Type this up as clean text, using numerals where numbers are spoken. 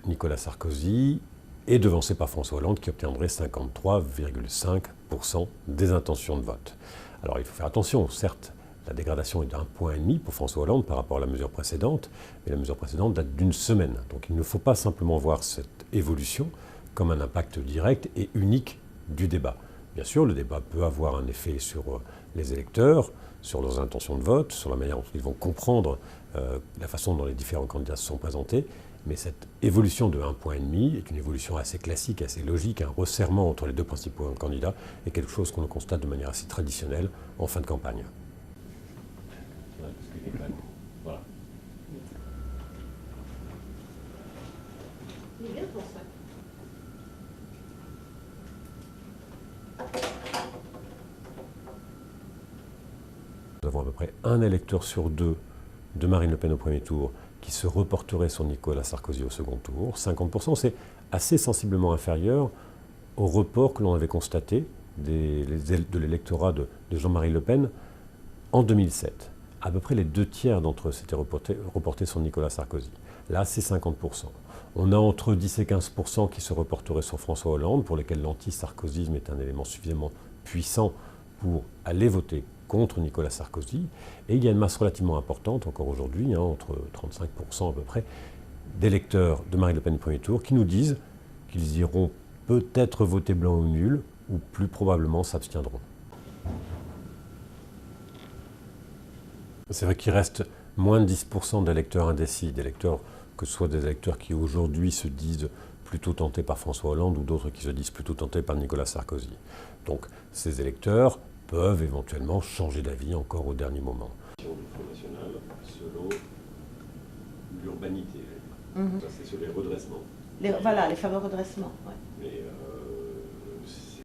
Nicolas Sarkozy est devancé par François Hollande qui obtiendrait 53,5% des intentions de vote. Alors il faut faire attention, certes, la dégradation est d'1,5 point pour François Hollande par rapport à la mesure précédente, mais la mesure précédente date d'une semaine. Donc il ne faut pas simplement voir cette évolution comme un impact direct et unique du débat. Bien sûr, le débat peut avoir un effet sur les électeurs, sur leurs intentions de vote, sur la manière dont ils vont comprendre la façon dont les différents candidats se sont présentés, mais cette évolution de 1,5 point est une évolution assez classique, assez logique, un resserrement entre les deux principaux candidats, et quelque chose qu'on constate de manière assez traditionnelle en fin de campagne. Voilà. Il est bien pour ça. Nous avons à peu près un électeur sur deux de Marine Le Pen au premier tour qui se reporterait sur Nicolas Sarkozy au second tour. 50%, c'est assez sensiblement inférieur au report que l'on avait constaté de l'électorat de Jean-Marie Le Pen en 2007. À peu près les 2/3 d'entre eux s'étaient reportés sur Nicolas Sarkozy. Là, c'est 50%. On a entre 10 et 15% qui se reporteraient sur François Hollande, pour lesquels l'anti-sarkozysme est un élément suffisamment puissant pour aller voter contre Nicolas Sarkozy. Et il y a une masse relativement importante, encore aujourd'hui, entre 35% à peu près, d'électeurs de Marine Le Pen du premier tour qui nous disent qu'ils iront peut-être voter blanc ou nul, ou plus probablement s'abstiendront. C'est vrai qu'il reste moins de 10% d'électeurs indécis, d'électeurs que ce soit des électeurs qui aujourd'hui se disent plutôt tentés par François Hollande ou d'autres qui se disent plutôt tentés par Nicolas Sarkozy. Donc ces électeurs peuvent éventuellement changer d'avis encore au dernier moment. Du Front National selon l'urbanité. Ça c'est sur les redressements. Voilà, les fameux redressements. Ouais. Mais